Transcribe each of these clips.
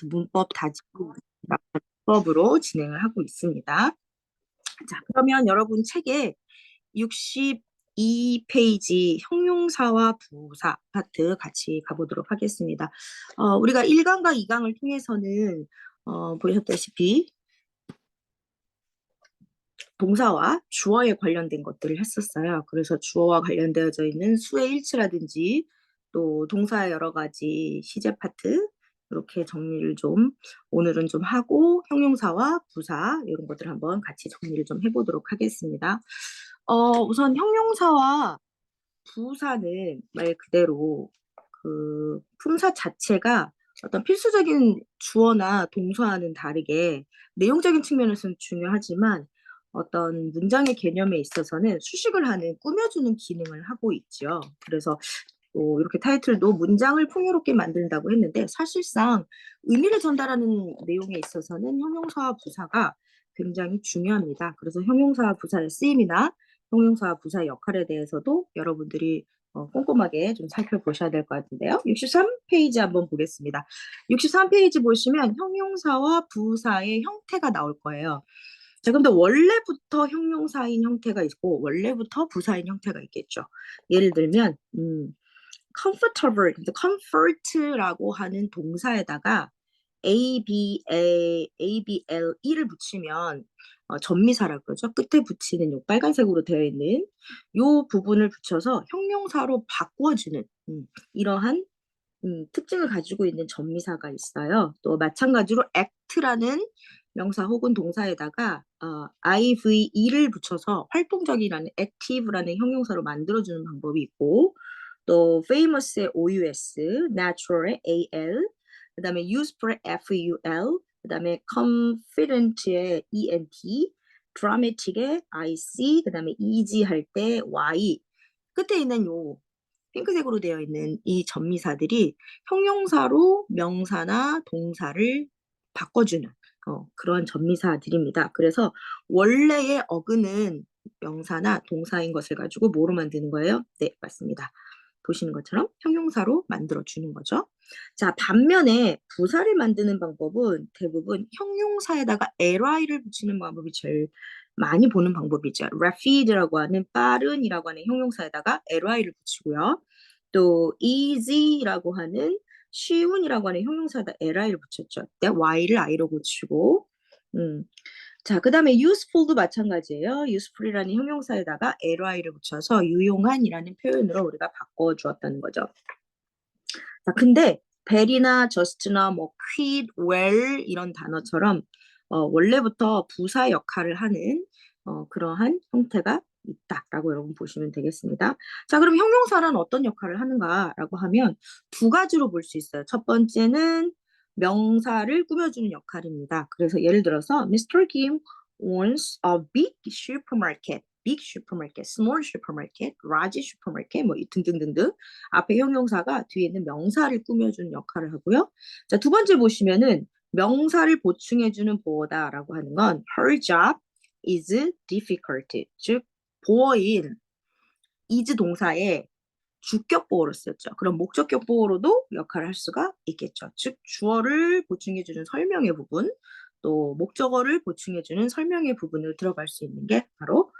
문법 다지기 문법으로 진행을 하고 있습니다. 자, 그러면 여러분 책에 62페이지 형용사와 부사 파트 같이 가보도록 하겠습니다. 우리가 1강과 2강을 통해서는 보셨다시피 동사와 주어에 관련된 것들을 했었어요. 그래서 주어와 관련되어져 있는 수의 일치라든지 또 동사의 여러 가지 시제 파트 이렇게 정리를 좀 오늘은 좀 하고 형용사와 부사 이런 것들 한번 같이 정리를 좀 해보도록 하겠습니다. 우선 형용사와 부사는 말 그대로 그 품사 자체가 어떤 필수적인 주어나 동사와는 다르게 내용적인 측면에서는 중요하지만 어떤 문장의 개념에 있어서는 수식을 하는 꾸며주는 기능을 하고 있죠. 그래서 이렇게 타이틀도 문장을 풍요롭게 만든다고 했는데 사실상 의미를 전달하는 내용에 있어서는 형용사와 부사가 굉장히 중요합니다. 그래서 형용사와 부사의 쓰임이나 형용사와 부사의 역할에 대해서도 여러분들이 꼼꼼하게 좀 살펴보셔야 될 것 같은데요. 63페이지 한번 보겠습니다. 63페이지 보시면 형용사와 부사의 형태가 나올 거예요. 자, 근데 원래부터 형용사인 형태가 있고 원래부터 부사인 형태가 있겠죠. 예를 들면 comfortable, comfort라고 하는 동사에다가 ABLE를 붙이면 전미사라고 그러죠. 끝에 붙이는 요 빨간색으로 되어 있는 요 부분을 붙여서 형용사로 바꿔주는 이러한 특징을 가지고 있는 전미사가 있어요. 또 마찬가지로 act라는 명사 혹은 동사에다가 IVE를 붙여서 활동적이라는 active라는 형용사로 만들어주는 방법이 있고 또 famous의 OUS, natural의 AL, 그 다음에 useful의 FUL, 그 다음에 confident의 ENT, dramatic의 IC, 그 다음에 easy 할 때 Y, 끝에 있는 요 핑크색으로 되어 있는 이 전미사들이 형용사로 명사나 동사를 바꿔주는 그런 전미사들입니다. 그래서 원래의 어근은 명사나 동사인 것을 가지고 뭐로 만드는 거예요? 네, 맞습니다. 보시는 것처럼 형용사로 만들어주는 거죠. 자, 반면에 부사를 만드는 방법은 대부분 형용사에다가 ly를 붙이는 방법이 제일 많이 보는 방법이죠. rapid라고 하는 빠른이라고 하는 형용사에다가 ly를 붙이고요. 또 easy라고 하는 쉬운이라고 하는 형용사에다 ly를 붙였죠. 그때 y를 i로 고치고 자, 그 다음에 useful도 마찬가지예요. useful이라는 형용사에다가 ly를 붙여서 유용한이라는 표현으로 우리가 바꿔주었다는 거죠. 자, 근데 베리나 저스트나 뭐 퀴드, 웰 이런 단어처럼 원래부터 부사 역할을 하는 그러한 형태가 있다라고 여러분 보시면 되겠습니다. 자, 그럼 형용사는 어떤 역할을 하는가라고 하면 두 가지로 볼 수 있어요. 첫 번째는 명사를 꾸며주는 역할입니다. 그래서 예를 들어서 Mr. Kim owns a big supermarket. big supermarket, small supermarket, large supermarket 뭐 등등등등 앞에 형용사가 뒤에 있는 명사를 꾸며주는 역할을 하고요. 자, 두 번째 보시면은 명사를 보충해주는 보어다라고 하는 건 her job is difficult. 즉 보어인 is 동사에 주격 보어로 쓰였죠. 그럼 목적격 보어로도 역할을 할 수가 있겠죠. 즉 주어를 보충해주는 설명의 부분 또 목적어를 보충해주는 설명의 부분으로 들어갈 수 있는 게 바로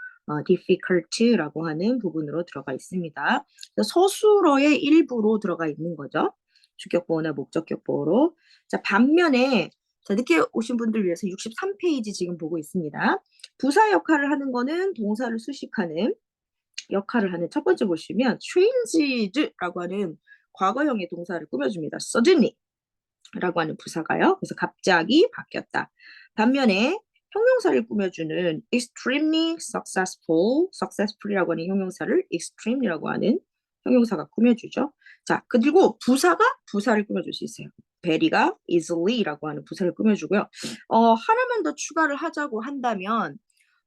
difficult라고 하는 부분으로 들어가 있습니다. 서술어의 일부로 들어가 있는 거죠. 주격 보어나 목적격 보어로. 자, 반면에 자, 늦게 오신 분들 위해서 63페이지 지금 보고 있습니다. 부사 역할을 하는 거는 동사를 수식하는 역할을 하는 첫 번째 보시면 changed라고 하는 과거형의 동사를 꾸며줍니다. suddenly라고 하는 부사가요. 그래서 갑자기 바뀌었다. 반면에 형용사를 꾸며주는 extremely successful이라고 하는 형용사를 extreme이라고 하는 형용사가 꾸며주죠. 자, 그리고 부사가 부사를 꾸며줄 수 있어요. 베리가 easily라고 하는 부사를 꾸며주고요. 하나만 더 추가를 하자고 한다면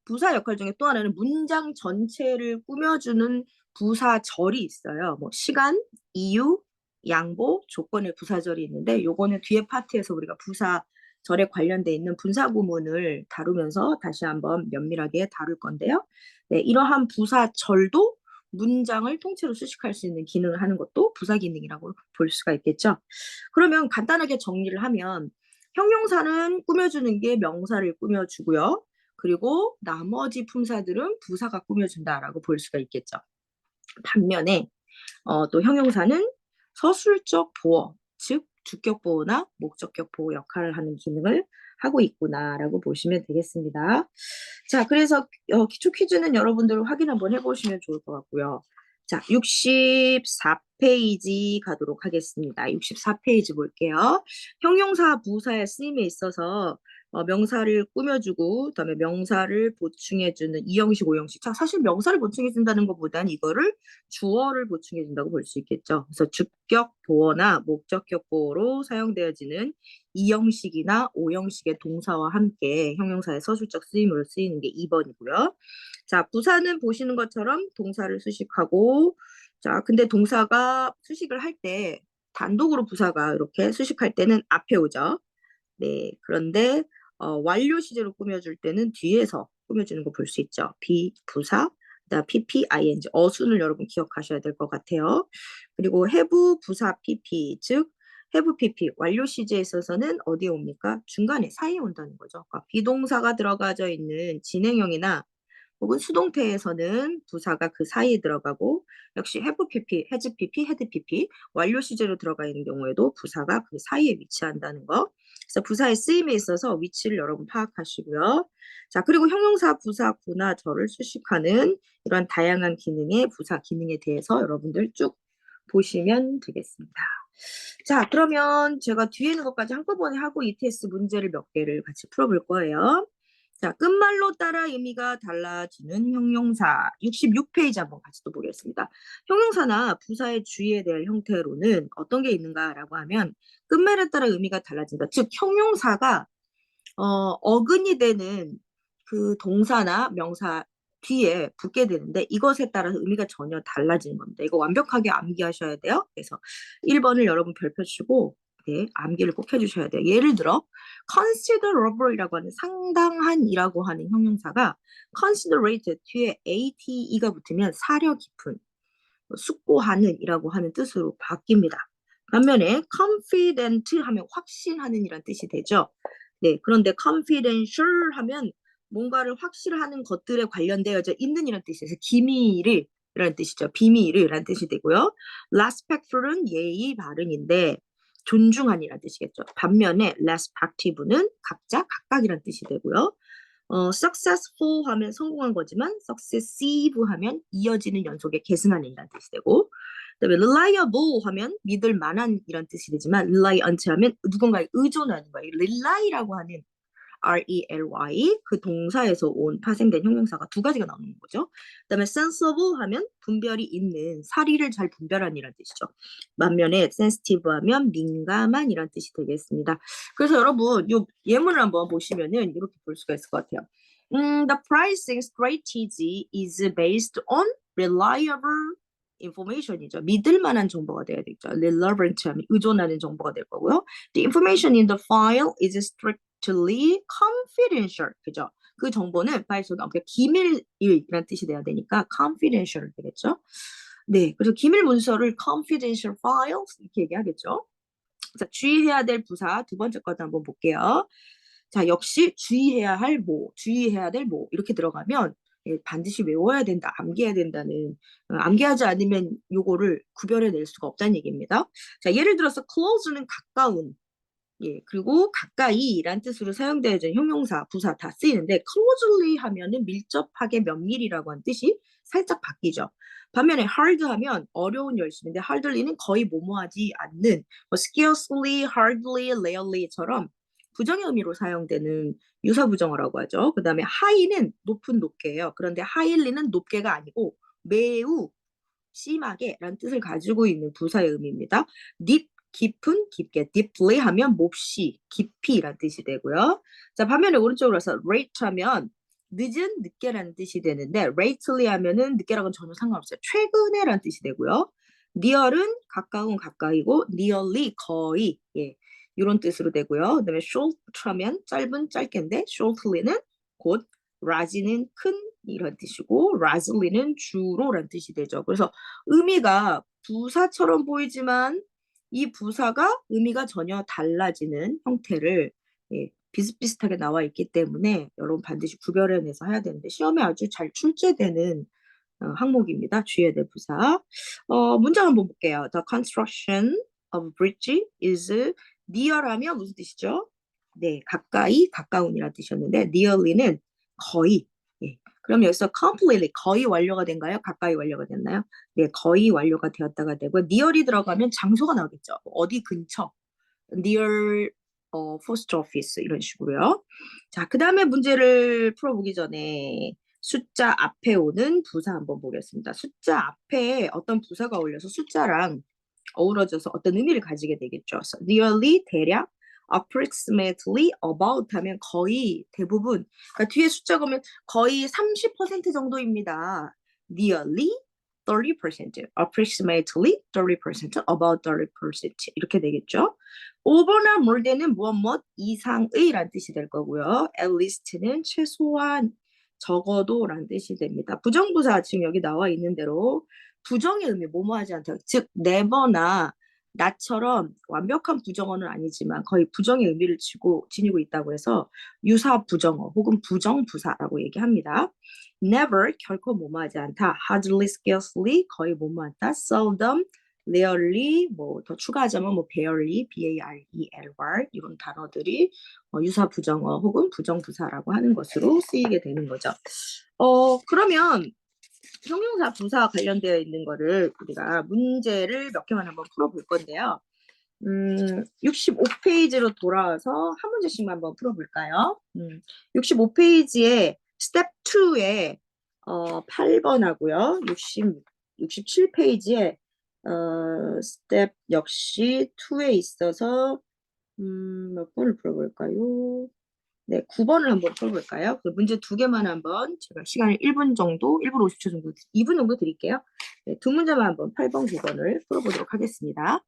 부사 역할 중에 또 하나는 문장 전체를 꾸며주는 부사절이 있어요. 뭐 시간, 이유, 양보, 조건의 부사절이 있는데 요거는 뒤에 파트에서 우리가 부사절에 관련돼 있는 분사구문을 다루면서 다시 한번 면밀하게 다룰 건데요. 네, 이러한 부사절도 문장을 통째로 수식할 수 있는 기능을 하는 것도 부사 기능이라고 볼 수가 있겠죠. 그러면 간단하게 정리를 하면 형용사는 꾸며주는 게 명사를 꾸며주고요. 그리고 나머지 품사들은 부사가 꾸며준다라고 볼 수가 있겠죠. 반면에 또 형용사는 서술적 보어, 즉 주격 보호나 목적격 보호 역할을 하는 기능을 하고 있구나라고 보시면 되겠습니다. 자, 그래서 기초 퀴즈는 여러분들 확인 한번 해보시면 좋을 것 같고요. 자, 64페이지 가도록 하겠습니다. 64페이지 볼게요. 형용사 부사의 쓰임에 있어서 명사를 꾸며주고 그다음에 명사를 보충해주는 이형식, 오형식. 자, 사실 명사를 보충해준다는 것보다는 이거를 주어를 보충해준다고 볼 수 있겠죠. 그래서 주격 보어나 목적격 보어로 사용되어지는 이형식이나 오형식의 동사와 함께 형용사의 서술적 쓰임으로 쓰이는 게 2번이고요. 자, 부사는 보시는 것처럼 동사를 수식하고, 자, 근데 동사가 수식을 할 때 단독으로 부사가 이렇게 수식할 때는 앞에 오죠. 네, 그런데 완료 시제로 꾸며줄 때는 뒤에서 꾸며주는 거 볼 수 있죠. 비부사, 그다음 PP, ing, 어순을 여러분 기억하셔야 될 것 같아요. 그리고 have 부사 PP, 즉 have PP 완료 시제에 있어서는 어디에 옵니까? 중간에 사이에 온다는 거죠. 그러니까 비동사가 들어가져 있는 진행형이나 혹은 수동태에서는 부사가 그 사이에 들어가고 역시 have pp, has pp, had pp 완료 시제로 들어가 있는 경우에도 부사가 그 사이에 위치한다는 거. 그래서 부사의 쓰임에 있어서 위치를 여러분 파악하시고요. 자, 그리고 형용사, 부사, 구나 절을 수식하는 이런 다양한 기능의 부사 기능에 대해서 여러분들 쭉 보시면 되겠습니다. 자, 그러면 제가 뒤에 있는 것까지 한꺼번에 하고 ETS 문제를 몇 개를 같이 풀어볼 거예요. 자, 끝말로 따라 의미가 달라지는 형용사 66페이지 한번 같이 또 보겠습니다. 형용사나 부사의 주의에 대한 형태로는 어떤 게 있는가라고 하면 끝말에 따라 의미가 달라진다. 즉 형용사가 어근이 되는 그 동사나 명사 뒤에 붙게 되는데 이것에 따라서 의미가 전혀 달라지는 겁니다. 이거 완벽하게 암기하셔야 돼요. 그래서 1번을 여러분 별표 치고 네, 암기를 꼭 해주셔야 돼요. 예를 들어 considerable이라고 하는 상당한이라고 하는 형용사가 considerate 뒤에 ate가 붙으면 사려 깊은, 숙고하는이라고 하는 뜻으로 바뀝니다. 반면에 confident 하면 확신하는 이란 뜻이 되죠. 네, 그런데 confidential 하면 뭔가를 확실하는 것들에 관련되어져 있는 이란 뜻이에요. 기밀을 이라는 뜻이죠. 비밀을 이라는 뜻이 되고요. respectful은 예의 바른인데 존중한이라는 뜻이겠죠. 반면에 respective는 각자 각각이라는 뜻이 되고요. successful 하면 성공한 거지만 successive 하면 이어지는 연속에 계승하는 이란 뜻이 되고 그다음에 reliable 하면 믿을 만한 이란 뜻이 되지만 reliant 하면 누군가에 의존하는 거예요. rely라고 하는 rely 그 동사에서 온 파생된 형용사가 두 가지가 나오는 거죠. 그다음에 sensible 하면 분별이 있는 사리를 잘 분별한이란 뜻이죠. 반면에 sensitive 하면 민감한이란 뜻이 되겠습니다. 그래서 여러분 이 예문을 한번 보시면은 이렇게 볼 수가 있을 것 같아요. The pricing strategy is based on reliable information이죠. 믿을 만한 정보가 돼야 되죠. relevant 하면 의존하는 정보가 될 거고요. The information in the file is strictly confidential. 그죠? 그 정보는 파일 속에 기밀이라는 뜻이 돼야 되니까 confidential 되겠죠? 네, 그래서 기밀 문서를 confidential files 이렇게 얘기하겠죠. 자, 주의해야 될 부사 두 번째 것도 한번 볼게요. 자, 역시 주의해야 될 뭐 이렇게 들어가면 반드시 외워야 된다, 암기해야 된다는 암기하지 않으면 요거를 구별해낼 수가 없다는 얘기입니다. 자, 예를 들어서 close는 가까운, 예, 그리고 가까이란 뜻으로 사용되어진 형용사, 부사 다 쓰이는데 closely 하면은 밀접하게 면밀이라고 하는 뜻이 살짝 바뀌죠. 반면에 hard 하면 어려운 열심인데 hardly는 거의 뭐뭐하지 않는, scarcely, hardly, rarely처럼 부정의 의미로 사용되는 유사 부정어라고 하죠. 그 다음에 high는 높은 높게예요. 그런데 highly는 높게가 아니고 매우 심하게라는 뜻을 가지고 있는 부사의 의미입니다. deep 깊은, 깊게, deeply 하면 몹시, 깊이란 뜻이 되고요. 자, 반면에 오른쪽으로 와서 late 하면 늦은, 늦게라는 뜻이 되는데 lately 하면은 늦게랑은 전혀 상관없어요. 최근에라는 뜻이 되고요. near은 가까운, 가까이고 nearly 거의, 예, 이런 뜻으로 되고요. 그다음에 short 하면 짧은, 짧게인데 shortly는 곧 large는 큰, 이런 뜻이고 largely는 주로란 뜻이 되죠. 그래서 의미가 부사처럼 보이지만 이 부사가 의미가 전혀 달라지는 형태를 예 비슷비슷하게 나와 있기 때문에 여러분 반드시 구별해내서 해야 되는데 시험에 아주 잘 출제되는 항목입니다. 주의해야 될 부사. 문장 한번 볼게요. The construction of bridge is near하면 무슨 뜻이죠? 네, 가까이, 가까운이라는 뜻이었는데 nearly는 거의. 예. 그럼 여기서 completely 거의 완료가 된가요? 가까이 완료가 됐나요? 네, 거의 완료가 되었다가 되고 near이 들어가면 장소가 나오겠죠. 어디 근처. near post office 이런 식으로요. 자, 그다음에 문제를 풀어보기 전에 숫자 앞에 오는 부사 한번 보겠습니다. 숫자 앞에 어떤 부사가 올려서 숫자랑 어우러져서 어떤 의미를 가지게 되겠죠. So, nearly 대략, approximately about 하면 거의 대부분. 그러니까 뒤에 숫자가 오면 거의 30% 정도입니다. nearly 30%, approximately 30%, about 30% 이렇게 되겠죠. over나 more than은 무엇 이상의란 뜻이 될 거고요. at least는 최소한 적어도란 뜻이 됩니다. 부정부사 지금 여기 나와 있는 대로 부정의 의미 뭐뭐하지 않다. 즉 never나 나처럼 완벽한 부정어는 아니지만 거의 부정의 의미를 지니고 있다고 해서 유사 부정어 혹은 부정부사라고 얘기합니다. never 결코 뭐뭐하지 않다. hardly, scarcely 거의 뭐뭐하다. seldom, rarely 뭐 더 추가하자면 뭐 barely, b-a-r-e-l-y 이런 단어들이 유사 부정어 혹은 부정부사라고 하는 것으로 쓰이게 되는 거죠. 그러면 형용사 부사 관련되어 있는 거를 우리가 문제를 몇 개만 한번 풀어볼 건데요. 65페이지로 돌아와서 한 문제씩만 한번 풀어볼까요? 65페이지에 스텝 2에 8번하고요. 67페이지에 스텝 역시 2에 있어서 몇 번을 풀어볼까요? 네, 9번을 한번 풀어볼까요? 그 문제 두 개만 한번 제가 시간을 1분 정도, 1분 50초 정도, 2분 정도 드릴게요. 네, 두 문제만 한번 8번, 9번을 풀어보도록 하겠습니다.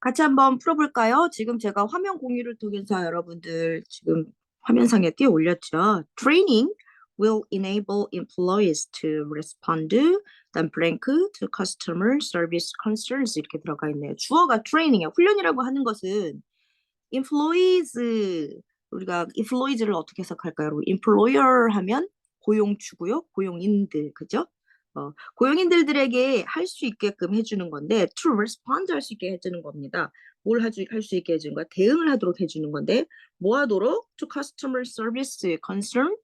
같이 한번 풀어볼까요? 지금 제가 화면 공유를 통해서 여러분들 지금 화면상에 띄워 올렸죠. Training will enable employees to respond then blank to customer service concerns 이렇게 들어가 있네요. 주어가 training이에요. 훈련이라고 하는 것은 employees 우리가 employees를 어떻게 해석할까요? 여러분? employer 하면 고용주고요. 고용인들 그죠? 고용인들에게 할 수 있게끔 해주는 건데 to respond 할 수 있게 해주는 겁니다. 뭘 할 수 있게 해주는 거야? 대응을 하도록 해주는 건데 뭐 하도록? to customer service concern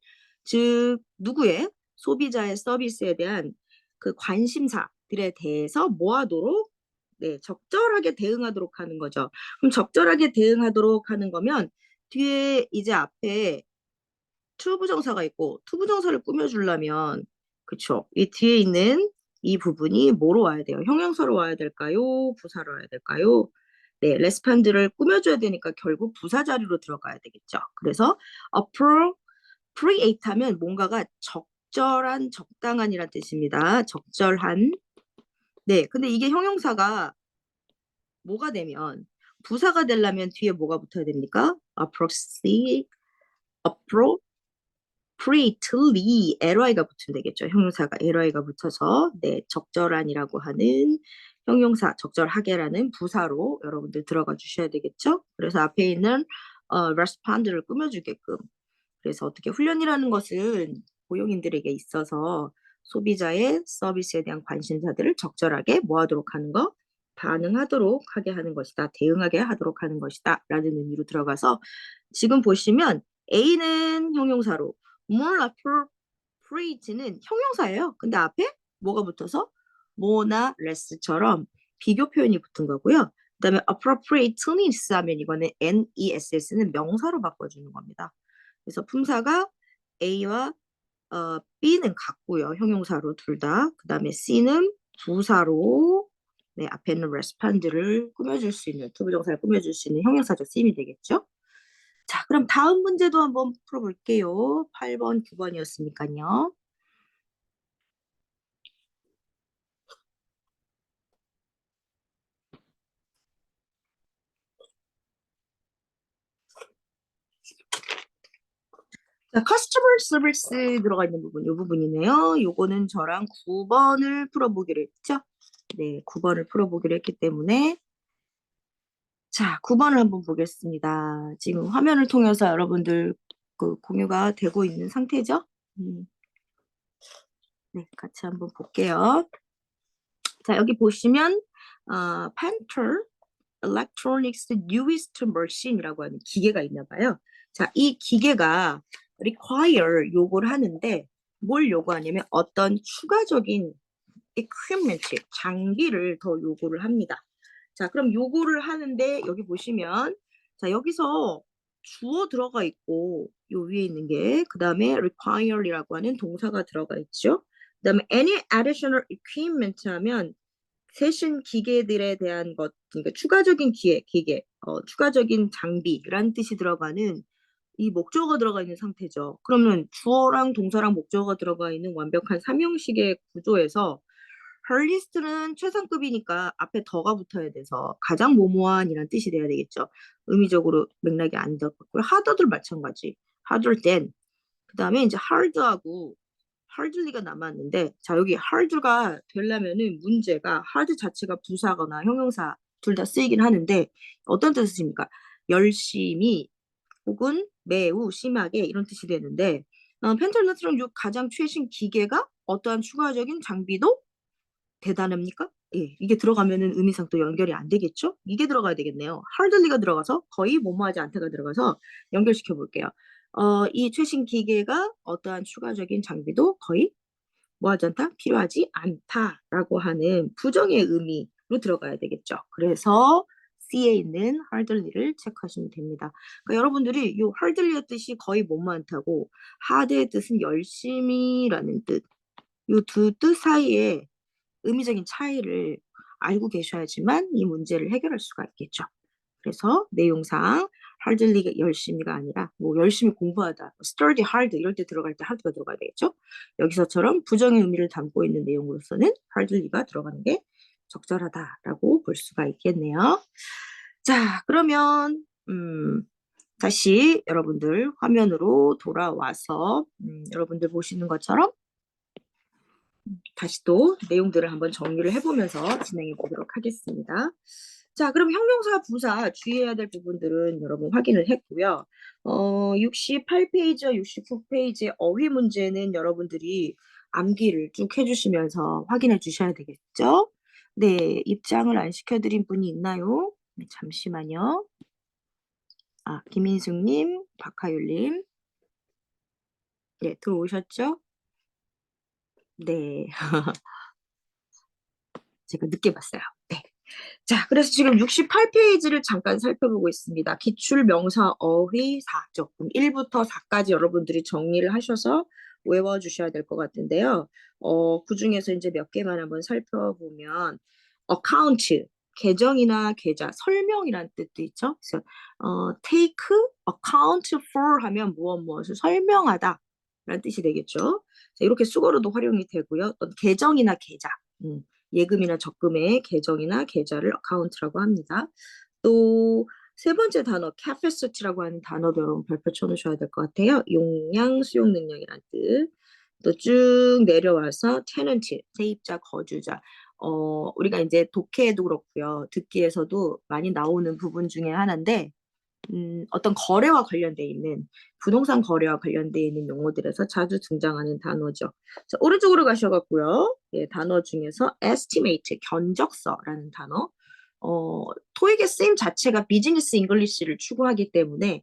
즉 누구의 소비자의 서비스에 대한 그 관심사들에 대해서 뭐 하도록 네, 적절하게 대응하도록 하는 거죠. 그럼 적절하게 대응하도록 하는 거면 뒤에 이제 앞에 투부정사가 있고 투부정사를 꾸며주려면 그쵸? 이 뒤에 있는 이 부분이 뭐로 와야 돼요? 형용사로 와야 될까요? 부사로 와야 될까요? 네, 레스판드를 꾸며줘야 되니까 결국 부사 자리로 들어가야 되겠죠. 그래서 appropriate 하면 뭔가가 적절한, 적당한이란 뜻입니다. 적절한. 네, 근데 이게 형용사가 뭐가 되면 부사가 되려면 뒤에 뭐가 붙어야 됩니까? appropriately ly가 붙으면 되겠죠. 형용사가 ly가 붙어서 네, 적절한이라고 하는 형용사 적절하게라는 부사로 여러분들 들어가 주셔야 되겠죠. 그래서 앞에 있는 respond를 꾸며주게끔 그래서 어떻게 훈련이라는 것은 고용인들에게 있어서 소비자의 서비스에 대한 관심사들을 적절하게 뭐 하도록 하는 거? 반응하도록 하게 하는 것이다. 대응하게 하도록 하는 것이다. 라는 의미로 들어가서 지금 보시면 A는 형용사로 more appropriate는 형용사예요. 근데 앞에 뭐가 붙어서 more나 less처럼 비교 표현이 붙은 거고요. 그 다음에 appropriateness 하면 이거는 ness는 명사로 바꿔주는 겁니다. 그래서 품사가 A와 B는 같고요. 형용사로 둘 다. 그 다음에 C는 부사로 네, 앞에는 respond를 꾸며줄 수 있는 투부정사를 꾸며줄 수 있는 형용사적 쓰임이 되겠죠. 자, 그럼 다음 문제도 한번 풀어볼게요. 8번, 9번이었으니까요. 자, customer service 들어가 있는 부분, 이 부분이네요. 요거는 저랑 9번을 풀어보기로 했죠. 네, 9번을 풀어보기로 했기 때문에 자, 9번을 한번 보겠습니다. 지금 화면을 통해서 여러분들 그 공유가 되고 있는 상태죠? 네, 같이 한번 볼게요. 자, 여기 보시면 Panther Electronics Newest Machine이라고 하는 기계가 있나 봐요. 자, 이 기계가 require 요구를 하는데 뭘 요구하냐면 어떤 추가적인 equipment, 장비를 더 요구를 합니다. 자, 그럼 요구를 하는데 여기 보시면 자, 여기서 주어 들어가 있고 요 위에 있는 게 그다음에 require이라고 하는 동사가 들어가 있죠. 그다음에 any additional equipment 하면 세신 기계들에 대한 것, 그러니까 추가적인 기계, 추가적인 장비라는 뜻이 들어가는 이 목적어가 들어가 있는 상태죠. 그러면 주어랑 동사랑 목적어가 들어가 있는 완벽한 삼형식의 구조에서 헐리스트는 최상급이니까 앞에 더가 붙어야 돼서 가장 모모한이란 뜻이 돼야 되겠죠. 의미적으로 맥락이 안 들어갔고요. 하더도 마찬가지. harder than. 그 다음에 이제 hard하고 hardly가 남았는데 자 여기 hard가 되려면은 문제가 hard 자체가 부사거나 형용사 둘 다 쓰이긴 하는데 어떤 뜻입니까? 열심히 혹은 매우 심하게 이런 뜻이 되는데 펜탈런스랑 요 가장 최신 기계가 어떠한 추가적인 장비도 대단합니까? 예, 이게 들어가면은 의미상 또 연결이 안 되겠죠? 이게 들어가야 되겠네요. hardly가 들어가서 거의 뭐뭐하지 않다가 들어가서 연결시켜 볼게요. 이 최신 기계가 어떠한 추가적인 장비도 거의 뭐하지 않다? 필요하지 않다라고 하는 부정의 의미로 들어가야 되겠죠. 그래서 C에 있는 hardly를 체크하시면 됩니다. 그러니까 여러분들이 이 hardly의 뜻이 거의 뭐뭐 않다고 hard의 뜻은 열심히라는 뜻. 이 두 뜻 사이에 의미적인 차이를 알고 계셔야지만 이 문제를 해결할 수가 있겠죠. 그래서 내용상 hardly가 열심히가 아니라 뭐 열심히 공부하다, study hard 이럴 때 들어갈 때 hard가 들어가야 되겠죠. 여기서처럼 부정의 의미를 담고 있는 내용으로서는 hardly가 들어가는 게 적절하다라고 볼 수가 있겠네요. 자, 그러면 다시 여러분들 화면으로 돌아와서 여러분들 보시는 것처럼 다시 또 내용들을 한번 정리를 해보면서 진행해 보도록 하겠습니다. 자, 그럼 형용사, 부사 주의해야 될 부분들은 여러분 확인을 했고요. 68페이지와 69페이지의 어휘 문제는 여러분들이 암기를 쭉 해주시면서 확인해 주셔야 되겠죠? 네, 입장을 안 시켜드린 분이 있나요? 네, 잠시만요. 아, 김인숙님, 박하율님, 네, 들어오셨죠? 네, 제가 늦게 봤어요. 네. 자, 그래서 지금 68페이지를 잠깐 살펴보고 있습니다. 기출 명사 어휘 4쪽. 1부터 4까지 여러분들이 정리를 하셔서 외워주셔야 될 것 같은데요. 그중에서 이제 몇 개만 한번 살펴보면, account, 계정이나 계좌, 설명이란 뜻도 있죠. 그래서, take account for 하면 무엇을 설명하다 라는 뜻이 되겠죠. 자, 이렇게 수거로도 활용이 되고요. 또 계정이나 계좌. 예금이나 적금의 계정이나 계좌를 어카운트라고 합니다. 또 세 번째 단어 capacity라고 하는 단어도 여러분 별표 쳐놓으셔야 될 것 같아요. 용량, 수용 능력이란 뜻. 또 쭉 내려와서 tenant, 세입자, 거주자. 우리가 이제 독해에도 그렇고요. 듣기에서도 많이 나오는 부분 중에 하나인데 어떤 거래와 관련돼 있는 부동산 거래와 관련돼 있는 용어들에서 자주 등장하는 단어죠. 자, 오른쪽으로 가셔갖고요. 예, 단어 중에서 estimate, 견적서라는 단어. 토익의 쓰임 자체가 비즈니스 잉글리시를 추구하기 때문에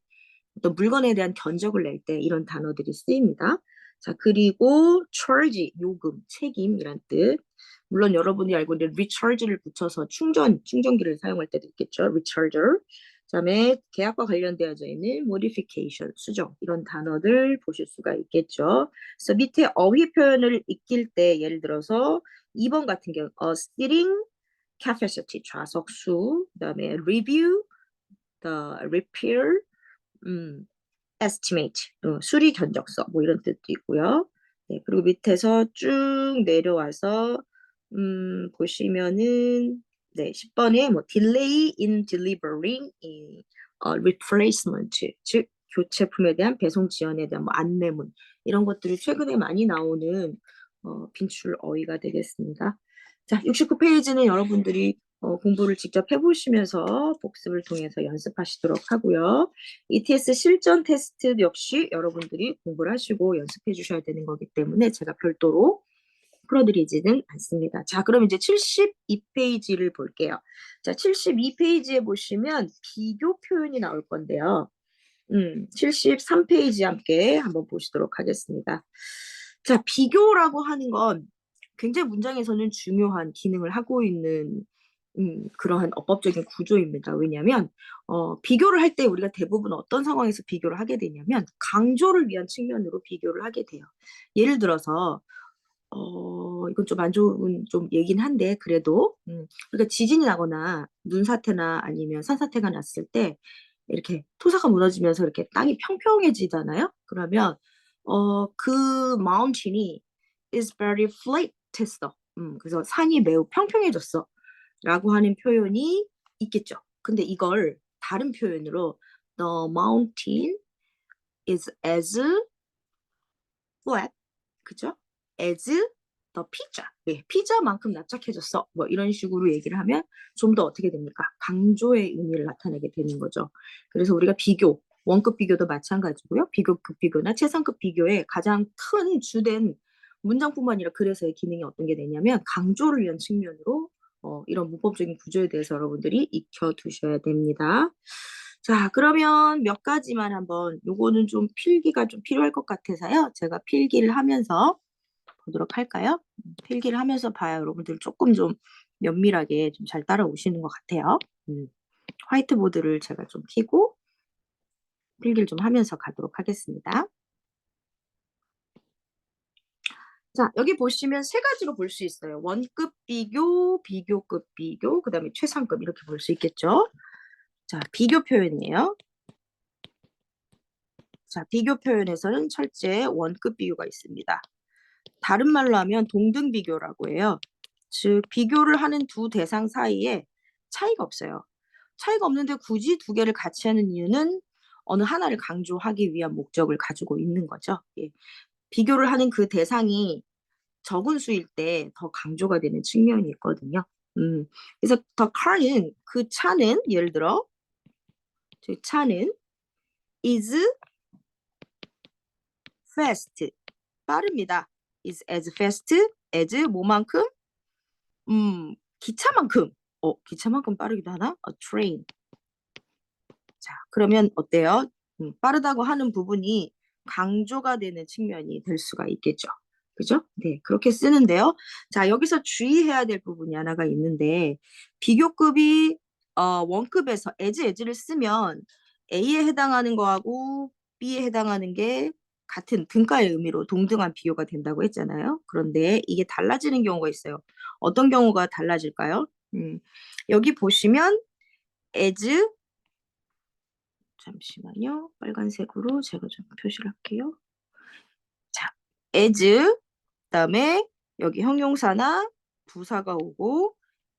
어떤 물건에 대한 견적을 낼 때 이런 단어들이 쓰입니다. 자, 그리고 charge, 요금, 책임이란 뜻. 물론 여러분이 알고 있는 recharge를 붙여서 충전기를 사용할 때도 있겠죠. recharger. 그다음에 계약과 관련되어져 있는 modification, 수정 이런 단어들 보실 수가 있겠죠. 그래서 밑에 어휘 표현을 익힐 때 예를 들어서 2번 같은 경우 sitting capacity 좌석수, 그다음에 review, the repair, estimate, 수리 견적서 뭐 이런 뜻도 있고요. 네, 그리고 밑에서 쭉 내려와서 보시면은 네, 10번에 뭐 delay in delivering replacement, 즉 교체품에 대한 배송 지연에 대한 뭐 안내문 이런 것들이 최근에 많이 나오는 빈출 어휘가 되겠습니다. 자, 69페이지는 여러분들이 공부를 직접 해보시면서 복습을 통해서 연습하시도록 하고요. ETS 실전 테스트 역시 여러분들이 공부를 하시고 연습해 주셔야 되는 거기 때문에 제가 별도로 풀어드리지는 않습니다. 자, 그럼 이제 72페이지를 볼게요. 자, 72페이지에 보시면 비교 표현이 나올 건데요. 73페이지 함께 한번 보시도록 하겠습니다. 자, 비교라고 하는 건 굉장히 문장에서는 중요한 기능을 하고 있는 그러한 어법적인 구조입니다. 왜냐하면 비교를 할 때 우리가 대부분 어떤 상황에서 비교를 하게 되냐면 강조를 위한 측면으로 비교를 하게 돼요. 예를 들어서 이건 좀 안 좋은 좀 얘긴 한데 그래도 그러니까 지진이 나거나 눈사태나 아니면 산사태가 났을 때 이렇게 토사가 무너지면서 이렇게 땅이 평평해지잖아요. 그러면 그 mountain이 is very flat했어. 그래서 산이 매우 평평해졌어. 라고 하는 표현이 있겠죠. 근데 이걸 다른 표현으로 the mountain is as flat, 그죠? as the pizza. 네, 피자만큼 납작해졌어. 뭐 이런 식으로 얘기를 하면 좀 더 어떻게 됩니까? 강조의 의미를 나타내게 되는 거죠. 그래서 우리가 비교, 원급 비교도 마찬가지고요. 비교급 비교나 최상급 비교의 가장 큰 주된 문장뿐만 아니라 글에서의 기능이 어떤 게 되냐면 강조를 위한 측면으로 이런 문법적인 구조에 대해서 여러분들이 익혀두셔야 됩니다. 자, 그러면 몇 가지만 한번 요거는 좀 필기가 좀 필요할 것 같아서요. 제가 필기를 하면서 보도록 할까요? 필기를 하면서 봐야 여러분들 조금 좀 면밀하게 좀 잘 따라오시는 것 같아요. 화이트보드를 제가 좀 켜고 필기를 좀 하면서 가도록 하겠습니다. 자, 여기 보시면 세 가지로 볼 수 있어요. 원급 비교, 비교급 비교, 그 다음에 최상급 이렇게 볼 수 있겠죠. 자, 비교 표현이에요. 자, 비교 표현에서는 철제 원급 비교가 있습니다. 다른 말로 하면 동등 비교라고 해요. 즉, 비교를 하는 두 대상 사이에 차이가 없어요. 차이가 없는데 굳이 두 개를 같이 하는 이유는 어느 하나를 강조하기 위한 목적을 가지고 있는 거죠. 예. 비교를 하는 그 대상이 적은 수일 때 더 강조가 되는 측면이 있거든요. 그래서 the car는 그 차는 예를 들어 그 차는 is fast 빠릅니다. is as fast as 뭐만큼? 기차만큼. 기차만큼 빠르기도 하나? a train. 자, 그러면 어때요? 빠르다고 하는 부분이 강조가 되는 측면이 될 수가 있겠죠. 그죠? 네, 그렇게 쓰는데요. 자, 여기서 주의해야 될 부분이 하나가 있는데, 비교급이 원급에서 as를 쓰면 A에 해당하는 거하고 B에 해당하는 게 같은 등가의 의미로 동등한 비교가 된다고 했잖아요. 그런데 이게 달라지는 경우가 있어요. 어떤 경우가 달라질까요? 여기 보시면 as 잠시만요. 빨간색으로 제가 좀 표시를 할게요. 자, as 그다음에 여기 형용사나 부사가 오고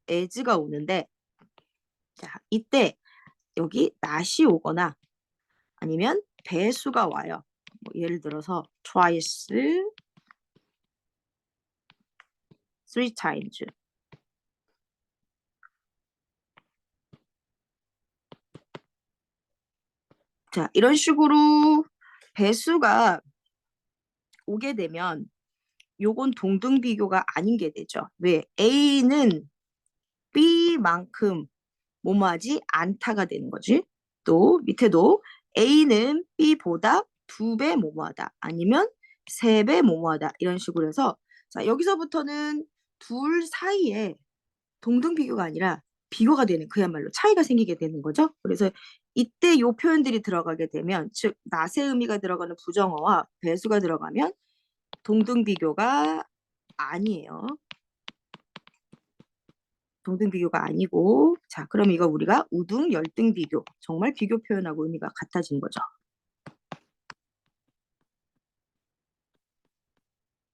as가 오는데 자, 이때 여기 not이 오거나 아니면 배수가 와요. 뭐 예를 들어서 twice, three times. 자, 이런 식으로 배수가 오게 되면 요건 동등 비교가 아닌 게 되죠. 왜? A는 B만큼 뭐뭐하지 않다가 되는 거지. 또 밑에도 A는 B보다 2배 뭐뭐하다 아니면 3배 뭐뭐하다 이런 식으로 해서 자, 여기서부터는 둘 사이에 동등 비교가 아니라 비교가 되는 그야말로 차이가 생기게 되는 거죠. 그래서 이때 요 표현들이 들어가게 되면 즉 낫의 의미가 들어가는 부정어와 배수가 들어가면 동등 비교가 아니에요. 동등 비교가 아니고 자, 그럼 이거 우리가 우등, 열등 비교 정말 비교 표현하고 의미가 같아진 거죠.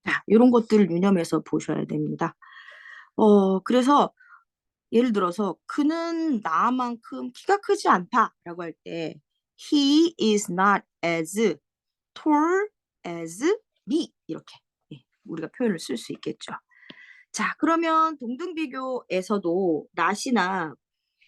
자, 요런 것들을 유념해서 보셔야 됩니다. 그래서 예를 들어서 그는 나만큼 키가 크지 않다라고 할 때 he is not as tall as me 이렇게 우리가 표현을 쓸 수 있겠죠. 자, 그러면 동등 비교에서도 not이나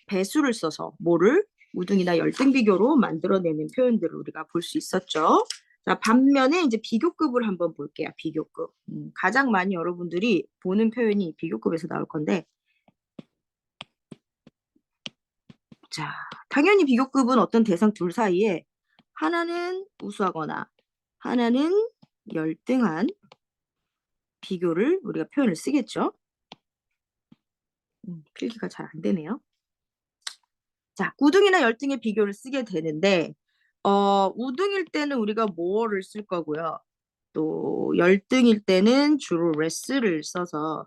배수를 써서 뭐를 우등이나 열등 비교로 만들어내는 표현들을 우리가 볼 수 있었죠. 자, 반면에 이제 비교급을 한번 볼게요. 비교급. 가장 많이 여러분들이 보는 표현이 비교급에서 나올 건데 자, 당연히 비교급은 어떤 대상 둘 사이에 하나는 우수하거나 하나는 열등한 비교를 우리가 표현을 쓰겠죠. 필기가 잘 안 되네요. 자, 우등이나 열등의 비교를 쓰게 되는데 우등일 때는 우리가 more를 쓸 거고요. 또 열등일 때는 주로 less를 써서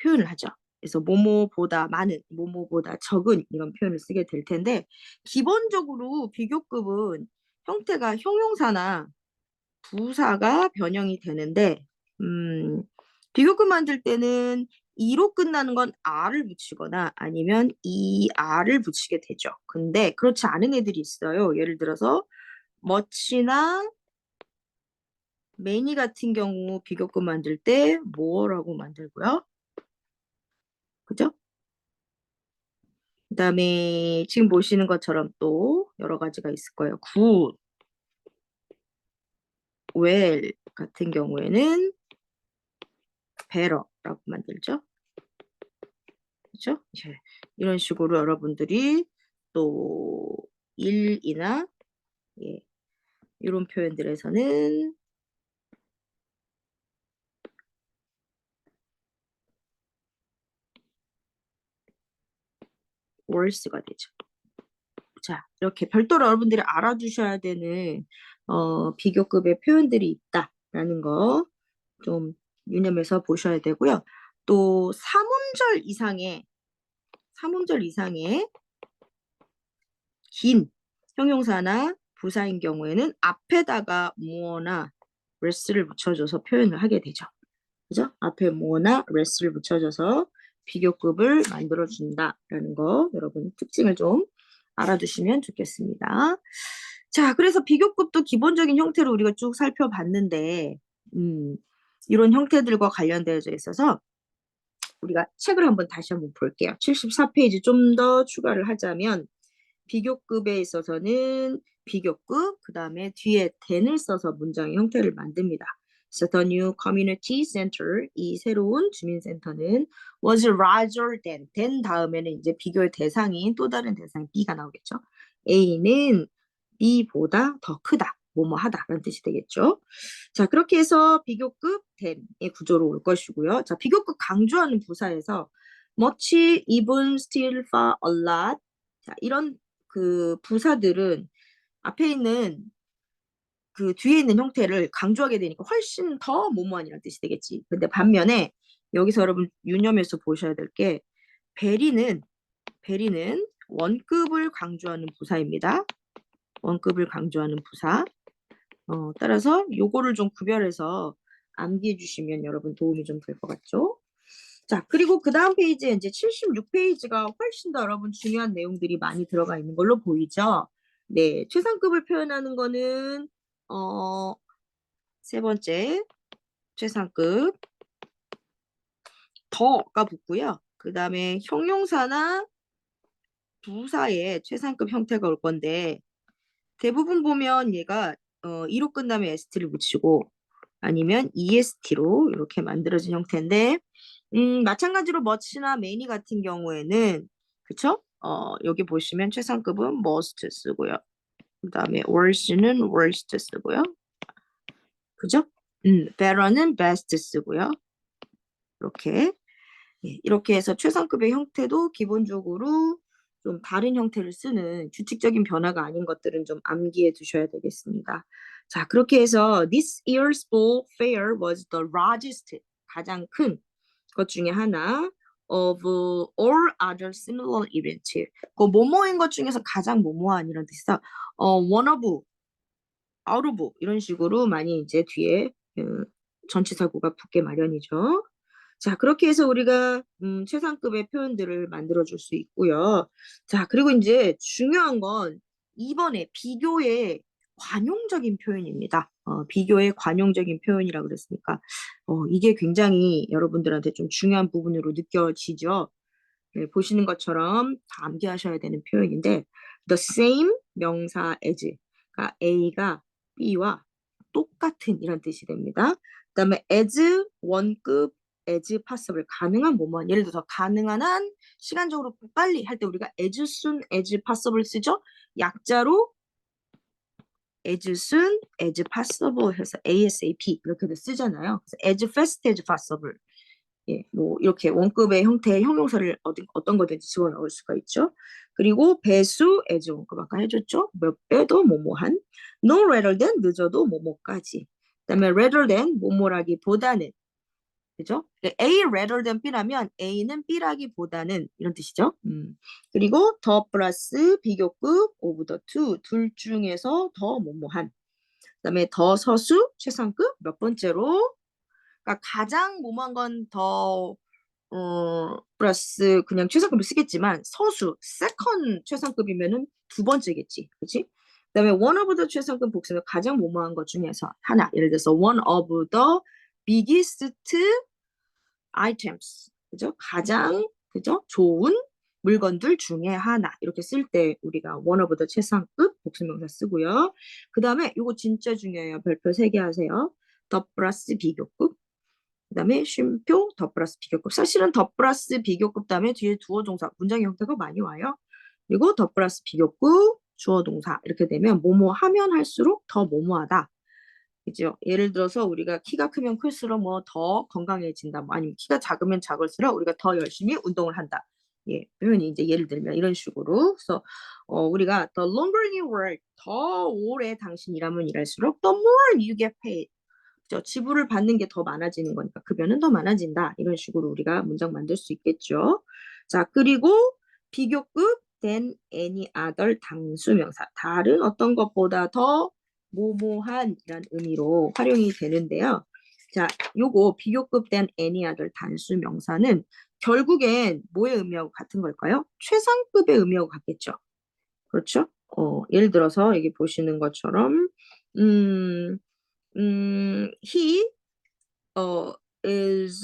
표현을 하죠. 그래서 뭐뭐보다 많은, 뭐뭐보다 적은 이런 표현을 쓰게 될 텐데 기본적으로 비교급은 형태가 형용사나 부사가 변형이 되는데 비교급 만들 때는 이로 끝나는 건 r을 붙이거나 아니면 r을 붙이게 되죠. 근데 그렇지 않은 애들이 있어요. 예를 들어서 much나 many 같은 경우 비교급 만들 때 more라고 만들고요. 그죠? 그다음에 지금 보시는 것처럼 또 여러 가지가 있을 거예요. good, well 같은 경우에는 better라고 만들죠. 그죠? 예. 이런 식으로 여러분들이 또 일이나 예, 이런 표현들에서는 worse가 되죠. 자, 이렇게 별도로 여러분들이 알아두셔야 되는 비교급의 표현들이 있다라는 거 좀 유념해서 보셔야 되고요. 또 삼음절 이상의 긴 형용사나 부사인 경우에는 앞에다가 뭐나 레스를 붙여줘서 표현을 하게 되죠. 그죠? 앞에 뭐나 레스를 붙여줘서 비교급을 만들어준다라는 거 여러분 특징을 좀 알아두시면 좋겠습니다. 자, 그래서 비교급도 기본적인 형태로 우리가 쭉 살펴봤는데 이런 형태들과 관련되어져 있어서 우리가 책을 다시 한번 볼게요. 74페이지 좀 더 추가를 하자면 비교급에 있어서는 비교급, 그 다음에 뒤에 than을 써서 문장의 형태를 만듭니다. So the new community center, 이 새로운 주민센터는 was larger than 다음에는 이제 비교의 대상인 또 다른 대상 B가 나오겠죠. A는 B보다 더 크다, 뭐뭐하다라는 뜻이 되겠죠. 자, 그렇게 해서 비교급 than의 구조로 올 것이고요. 자, 비교급 강조하는 부사에서 much, even, still, far, a lot. 자, 이런 그 부사들은 앞에 있는 그 뒤에 있는 형태를 강조하게 되니까 훨씬 더 뭐뭐한이라는 뜻이 되겠지. 근데 반면에 여기서 여러분 유념해서 보셔야 될 게 베리는 원급을 강조하는 부사입니다. 원급을 강조하는 부사. 따라서 요거를 좀 구별해서 암기해 주시면 여러분 도움이 좀 될 것 같죠? 자, 그리고 그 다음 페이지에 이제 76페이지가 훨씬 더 여러분 중요한 내용들이 많이 들어가 있는 걸로 보이죠? 네, 최상급을 표현하는 거는 세 번째 최상급 더가 붙고요. 그 다음에 형용사나 부사의 최상급 형태가 올 건데 대부분 보면 얘가 이로 끝나면 st를 붙이고 아니면 est로 이렇게 만들어진 형태인데 마찬가지로 much나 many 같은 경우에는 그쵸? 여기 보시면 최상급은 most 쓰고요. 그 다음에 worst는 worst 쓰고요. 그죠? better는 best 쓰고요. 이렇게 이렇게 해서 최상급의 형태도 기본적으로 좀 다른 형태를 쓰는 규칙적인 변화가 아닌 것들은 좀 암기해 두셔야 되겠습니다. 자, 그렇게 해서 this year's fall fair was the largest, 가장 큰 것 중에 하나 of all other similar events. 그 뭐뭐인 것 중에서 가장 뭐뭐한 이런 뜻이서 one of, out of 이런 식으로 많이 이제 뒤에 전치사구가 붙게 마련이죠. 자, 그렇게 해서 우리가 최상급의 표현들을 만들어 줄 수 있고요. 자, 그리고 이제 중요한 건 이번에 비교의 관용적인 표현입니다. 비교의 관용적인 표현이라고 그랬으니까 이게 굉장히 여러분들한테 좀 중요한 부분으로 느껴지죠. 네, 보시는 것처럼 다 암기하셔야 되는 표현인데 the same 명사 as, 그러니까 A가 B와 똑같은 이런 뜻이 됩니다. 그다음에 as 원급 as possible, 가능한 뭐뭐한, 예를 들어서 가능한 한, 시간적으로 빨리 할 때 우리가 as soon as possible 쓰죠. 약자로 as soon as possible 해서 ASAP 이렇게도 쓰잖아요. 그래서 as fast as possible. 예, 뭐 이렇게 원급의 형태의 형용사를 어떤 거든지 집어넣을 수가 있죠. 그리고 배수 as 원급 아까 해줬죠. 몇 배도 뭐뭐한. no later than, 늦어도 뭐뭐까지. 그다음에 rather than 뭐뭐라기보다는, 그죠? A rather than B라면 A는 B라기보다는 이런 뜻이죠. 그리고 더 플러스 비교급 of the two, 둘 중에서 더 뭐뭐한. 그다음에 더 서수 최상급 몇 번째로, 그러니까 가장 뭐뭐한 건 더 플러스 그냥 최상급을 쓰겠지만 서수 세컨 최상급이면은 두 번째겠지, 그렇지? 그다음에 one of the 최상급 복수는 가장 뭐뭐한 것 중에서 하나, 예를 들어서 one of the biggest items, 그죠? 가장 그죠? 좋은 물건들 중에 하나, 이렇게 쓸 때 우리가 one of the 최상급 복수명사 쓰고요. 그 다음에 이거 진짜 중요해요. 별표 3개 하세요. 더 플러스 비교급, 그 다음에 쉼표 더 플러스 비교급. 사실은 더 플러스 비교급 다음에 뒤에 주어 동사 문장의 형태가 많이 와요. 그리고 더 플러스 비교급 주어 동사 이렇게 되면 뭐뭐 하면 할수록 더 뭐뭐하다. 그죠? 예를 들어서 우리가 키가 크면 클수록 뭐 더 건강해진다. 뭐 아니면 키가 작으면 작을수록 우리가 더 열심히 운동을 한다. 예, 표현이 이제 예를 들면 이런 식으로. 그래서 우리가 the longer you work, 더 오래 당신 일하면 일할수록 the more you get paid. 그죠? 지불을 받는 게 더 많아지는 거니까 급여는 더 많아진다. 이런 식으로 우리가 문장 만들 수 있겠죠. 자, 그리고 비교급 than any other 당수명사. 다른 어떤 것보다 더 뭐뭐한이란 의미로 활용이 되는데요. 자, 요거 비교급 than any other 단수 명사는 결국엔 뭐의 의미하고 같은 걸까요? 최상급의 의미하고 같겠죠. 그렇죠? 예를 들어서 여기 보시는 것처럼 음, he is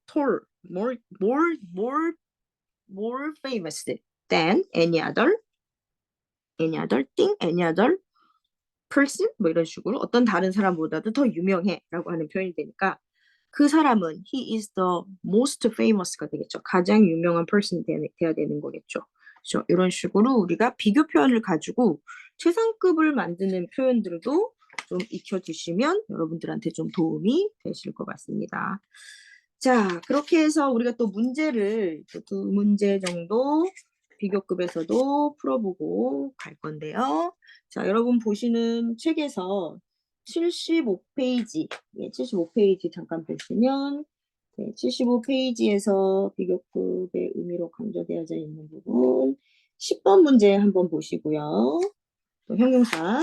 tall, more famous than any other thing, any other person 뭐 이런 식으로 어떤 다른 사람보다도 더 유명해라고 하는 표현이 되니까 그 사람은 he is the most famous가 되겠죠. 가장 유명한 person 돼야 되는 거겠죠. 그렇죠? 이런 식으로 우리가 비교 표현을 가지고 최상급을 만드는 표현들도 좀 익혀두시면 여러분들한테 좀 도움이 되실 것 같습니다. 자, 그렇게 해서 우리가 또 문제를 두 문제 정도 비교급에서도 풀어보고 갈 건데요. 자, 여러분 보시는 책에서 75페이지, 75페이지 잠깐 보시면 75페이지에서 비교급의 의미로 강조되어져 있는 부분 10번 문제 한번 보시고요. 또 형용사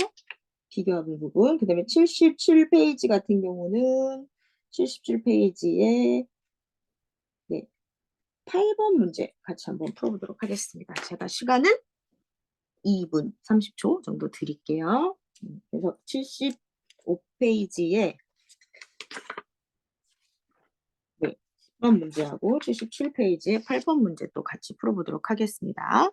비교하는 부분, 그 다음에 77페이지 같은 경우는 77페이지에 8번 문제 같이 한번 풀어보도록 하겠습니다. 제가 시간은 2분 30초 정도 드릴게요. 그래서 75페이지에 10번 문제하고 77페이지에 8번 문제 또 같이 풀어보도록 하겠습니다.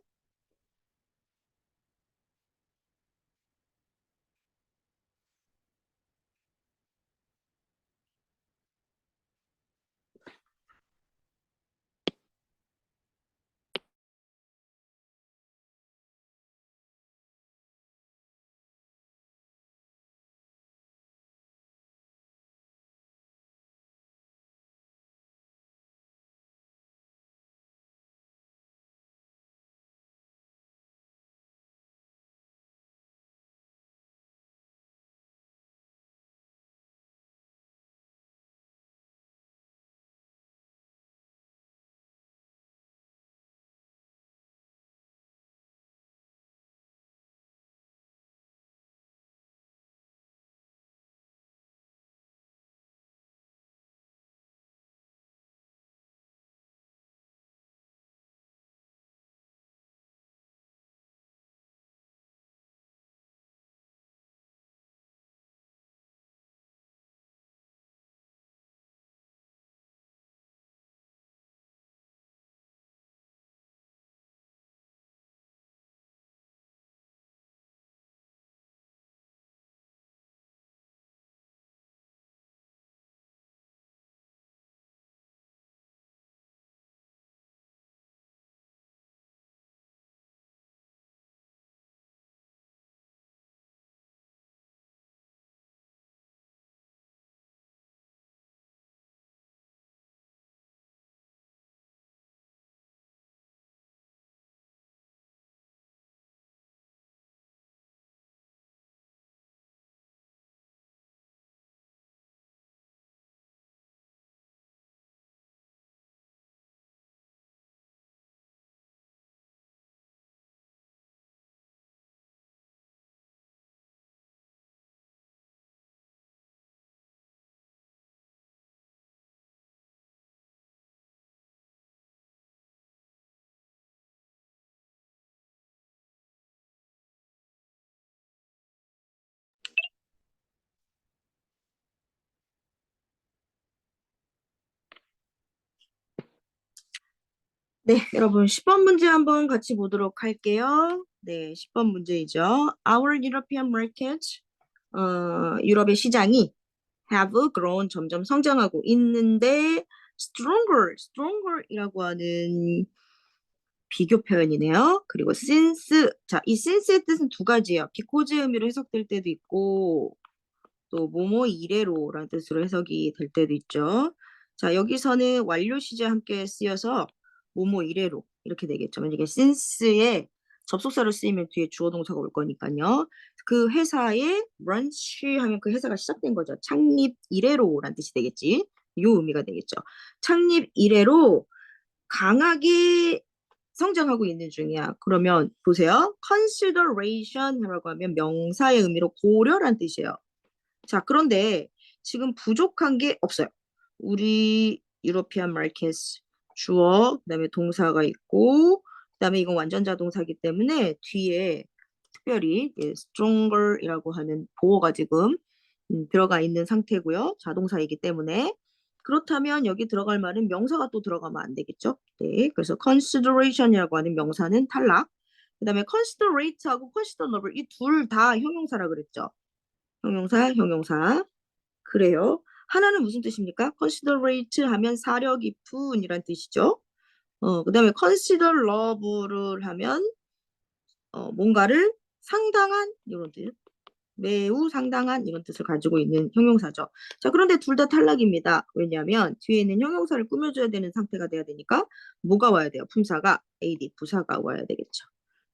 네, 여러분 10번 문제 한번 같이 보도록 할게요. 네, 10번 문제이죠. Our European market, 유럽의 시장이 have grown 점점 성장하고 있는데 stronger이라고 하는 비교 표현이네요. 그리고 since, 자, 이 since의 뜻은 두 가지예요. because 의미로 해석될 때도 있고 또 뭐뭐 이래로라는 뜻으로 해석이 될 때도 있죠. 자, 여기서는 완료 시제 함께 쓰여서 뭐뭐 이래로 이렇게 되겠죠. 만약에 since에 접속사로 쓰이면 뒤에 주어 동사가 올 거니까요. 그 회사에 brunch 하면 그 회사가 시작된 거죠. 창립 이래로라는 뜻이 되겠지. 요 의미가 되겠죠. 창립 이래로 강하게 성장하고 있는 중이야. 그러면 보세요. consideration이라고 하면 명사의 의미로 고려란 뜻이에요. 자, 그런데 지금 부족한 게 없어요. 우리 유로피안 마켓 주어, 그다음에 동사가 있고, 그다음에 이건 완전 자동사기 때문에 뒤에 특별히 stronger이라고 하는 보어가 지금 들어가 있는 상태고요. 자동사이기 때문에. 그렇다면 여기 들어갈 말은 명사가 또 들어가면 안 되겠죠? 네, 그래서 consideration이라고 하는 명사는 탈락. 그다음에 considerate하고 considerable 이 둘 다 형용사라 그랬죠? 형용사, 형용사. 그래요. 하나는 무슨 뜻입니까? considerate 하면 사려 깊은이란 뜻이죠. 그다음에 consider love를 하면 뭔가를 상당한 이런 뜻. 매우 상당한 이런 뜻을 가지고 있는 형용사죠. 자, 그런데 둘 다 탈락입니다. 왜냐하면 뒤에 있는 형용사를 꾸며줘야 되는 상태가 돼야 되니까 뭐가 와야 돼요? 품사가 AD 부사가 와야 되겠죠.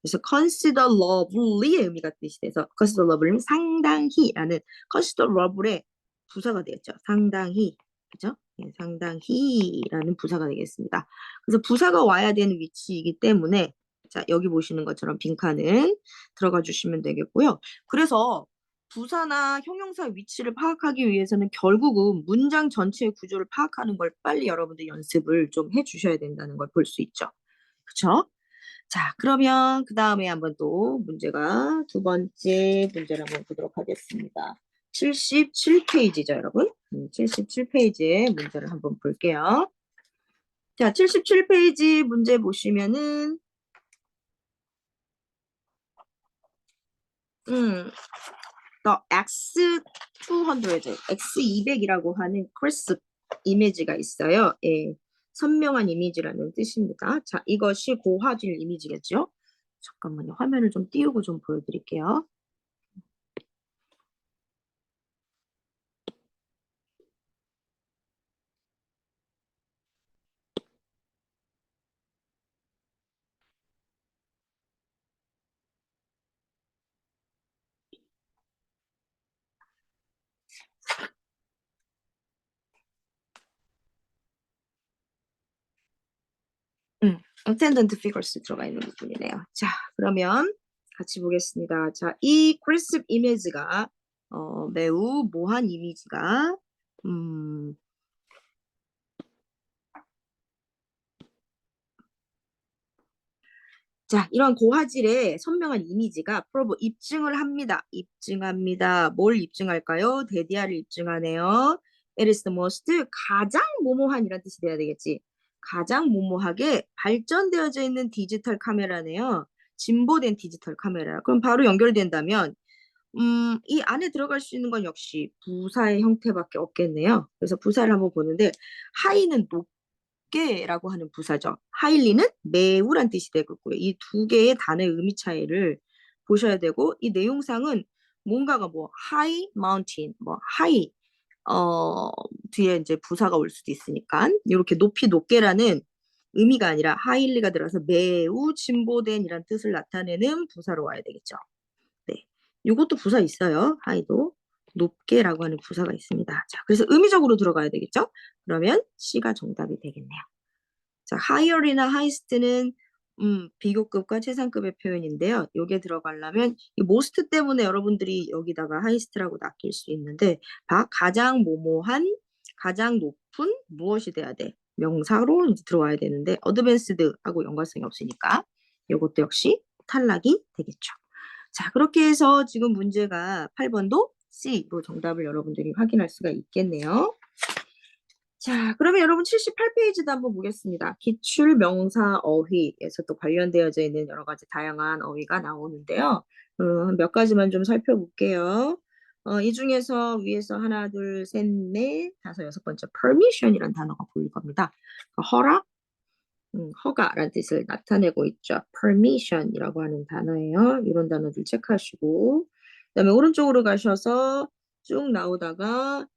그래서 consider lovely의 의미가 뜻이 돼서 consider lovely는 상당히라는 consider lovely의 부사가 되겠죠. 상당히. 그죠? 예, 상당히라는 부사가 되겠습니다. 그래서 부사가 와야 되는 위치이기 때문에 자, 여기 보시는 것처럼 빈칸은 들어가 주시면 되겠고요. 그래서 부사나 형용사 위치를 파악하기 위해서는 결국은 문장 전체의 구조를 파악하는 걸 빨리 여러분들 연습을 좀 해주셔야 된다는 걸 볼 수 있죠. 그쵸? 자, 그러면 그 다음에 한번 또 문제가 두 번째 문제를 한번 보도록 하겠습니다. 77페이지죠, 여러분? 77페이지의 문제를 한번 볼게요. 자, 77페이지 문제 보시면은 the X200, X200이라고 하는 크리스 이미지가 있어요. 예, 선명한 이미지라는 뜻입니다. 자, 이것이 고화질 이미지겠죠? 잠깐만요. 화면을 좀 띄우고 좀 보여드릴게요. attendant figures 들어가 있는 부분이네요. 자, 그러면 같이 보겠습니다. 자, 이 crisp 이미지가 매우 모한 이미지가 자, 이런 고화질의 선명한 이미지가 프로브 입증을 합니다. 입증합니다. 뭘 입증할까요? 데디아를 입증하네요. It is the most 가장 모모한이란 뜻이 돼야 되겠지. 가장 모모하게 발전되어져 있는 디지털 카메라네요. 진보된 디지털 카메라. 그럼 바로 연결된다면 이 안에 들어갈 수 있는 건 역시 부사의 형태밖에 없겠네요. 그래서 부사를 한번 보는데 하이는 높게라고 하는 부사죠. 하일리는 매우란 뜻이 되겠고요. 이 두 개의 단어의 의미 차이를 보셔야 되고 이 내용상은 뭔가가 뭐 high mountain, 뭐 high 뒤에 이제 부사가 올 수도 있으니까 이렇게 높이 높게라는 의미가 아니라 하일리가 들어서 매우 진보된이란 뜻을 나타내는 부사로 와야 되겠죠. 네, 이것도 부사 있어요. 하이도 높게라고 하는 부사가 있습니다. 자, 그래서 의미적으로 들어가야 되겠죠. 그러면 C가 정답이 되겠네요. 자, higher이나 highest는 비교급과 최상급의 표현인데요. 요게 들어가려면 이 most 때문에 여러분들이 여기다가 highest라고 낚일 수 있는데 가장 모모한, 가장 높은 무엇이 돼야 돼? 명사로 이제 들어와야 되는데 advanced하고 연관성이 없으니까 이것도 역시 탈락이 되겠죠. 자, 그렇게 해서 지금 문제가 8번도 C로 정답을 여러분들이 확인할 수가 있겠네요. 자, 그러면 여러분 78페이지도 한번 보겠습니다. 기출 명사 어휘에서 또 관련되어져 있는 여러 가지 다양한 어휘가 나오는데요. 몇 가지만 좀 살펴볼게요. 이 중에서 위에서 하나, 둘, 셋, 넷, 다섯, 여섯 번째 permission이라는 단어가 보일 겁니다. 허락, 허가라는 뜻을 나타내고 있죠. permission이라고 하는 단어예요. 이런 단어들 체크하시고 그다음에 오른쪽으로 가셔서 쭉 나오다가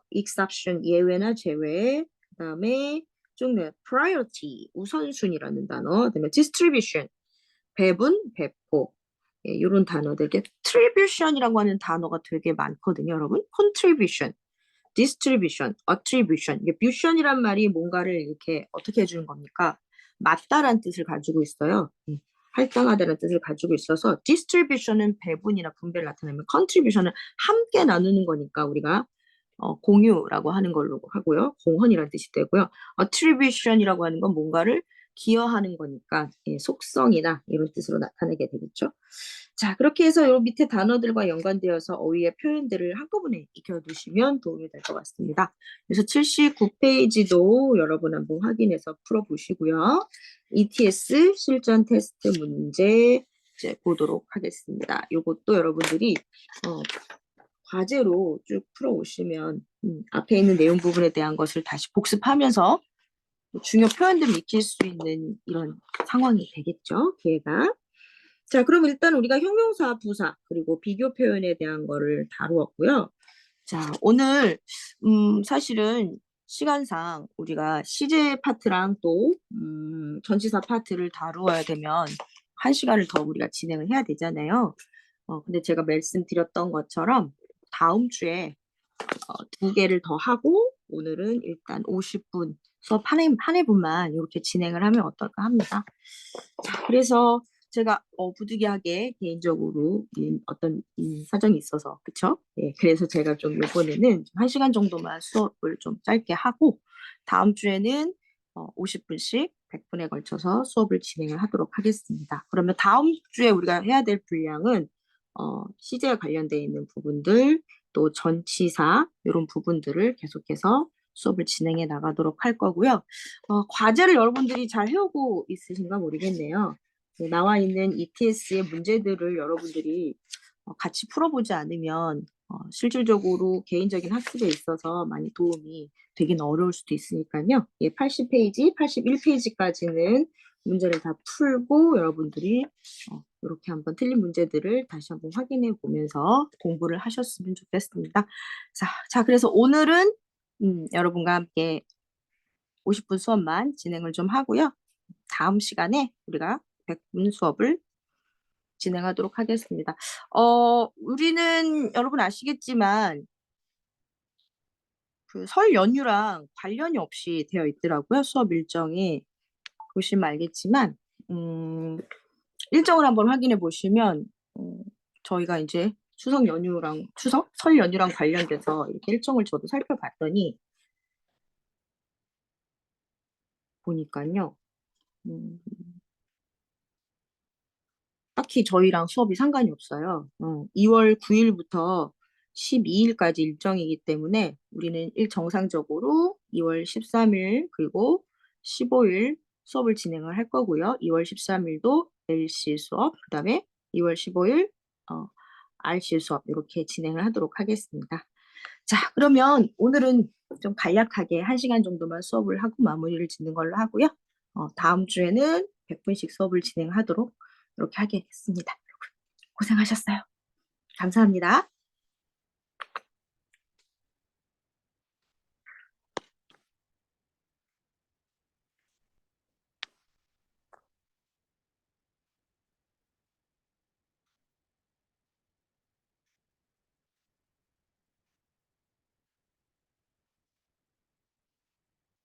exception 예외나 제외 그다음에 쭉 priority 우선순위라는 단어 그다음에 distribution 배분 배포 예, 이런 단어들 contribution이라고 하는 단어가 되게 많거든요, 여러분. contribution distribution, attribution. 이게 bution이란 말이 뭔가를 이렇게 어떻게 해주는 겁니까? 맞다란 뜻을 가지고 있어요. 할당하다는 뜻을 가지고 있어서 distribution은 배분이나 분배를 나타내면 contribution은 함께 나누는 거니까 우리가 공유라고 하는 걸로 하고요. 공헌이라는 뜻이 되고요. attribution이라고 하는 건 뭔가를 기여하는 거니까 예, 속성이나 이런 뜻으로 나타내게 되겠죠. 자, 그렇게 해서 요 밑에 단어들과 연관되어서 어휘의 표현들을 한꺼번에 익혀두시면 도움이 될 것 같습니다. 그래서 79페이지도 여러분 한번 확인해서 풀어보시고요. ETS 실전 테스트 문제 이제 보도록 하겠습니다. 요것도 여러분들이 과제로 쭉 풀어오시면 앞에 있는 내용 부분에 대한 것을 다시 복습하면서 중요 표현들을 익힐 수 있는 이런 상황이 되겠죠, 기회가. 자, 그럼 일단 우리가 형용사, 부사, 그리고 비교 표현에 대한 거를 다루었고요. 자, 오늘 사실은 시간상 우리가 시제 파트랑 또 전치사 파트를 다루어야 되면 1시간을 더 우리가 진행을 해야 되잖아요. 근데 제가 말씀드렸던 것처럼 다음 주에 2개를 더 하고 오늘은 일단 50분 수업 한 회분만 이렇게 진행을 하면 어떨까 합니다. 자, 그래서 제가 부득이하게 개인적으로 어떤 사정이 있어서 그쵸? 예, 그래서 제가 좀 이번에는 1시간 정도만 수업을 좀 짧게 하고 다음 주에는 50분씩 100분에 걸쳐서 수업을 진행을 하도록 하겠습니다. 그러면 다음 주에 우리가 해야 될 분량은 시제와 관련되어 있는 부분들 또 전치사 이런 부분들을 계속해서 수업을 진행해 나가도록 할 거고요. 과제를 여러분들이 잘 해오고 있으신가 모르겠네요. 나와 있는 ETS의 문제들을 여러분들이 같이 풀어보지 않으면 실질적으로 개인적인 학습에 있어서 많이 도움이 되긴 어려울 수도 있으니까요. 예, 80페이지, 81페이지까지는 문제를 다 풀고 여러분들이 이렇게 한번 틀린 문제들을 다시 한번 확인해 보면서 공부를 하셨으면 좋겠습니다. 자, 그래서 오늘은 여러분과 함께 50분 수업만 진행을 좀 하고요. 다음 시간에 우리가 100분 수업을 진행하도록 하겠습니다. 우리는 여러분 아시겠지만 그 설 연휴랑 관련이 없이 되어 있더라고요. 수업 일정이. 보시면 알겠지만 일정을 한번 확인해 보시면 저희가 이제 설 연휴랑 관련돼서 이렇게 일정을 저도 살펴봤더니 보니까요. 음, 딱히 저희랑 수업이 상관이 없어요. 2월 9일부터 12일까지 일정이기 때문에 우리는 정상적으로 2월 13일 그리고 15일 수업을 진행을 할 거고요. 2월 13일도 LC 수업, 그다음에 2월 15일 RC 수업 이렇게 진행을 하도록 하겠습니다. 자, 그러면 오늘은 좀 간략하게 1시간 정도만 수업을 하고 마무리를 짓는 걸로 하고요. 다음 주에는 100분씩 수업을 진행하도록 이렇게 하겠습니다. 고생하셨어요. 감사합니다.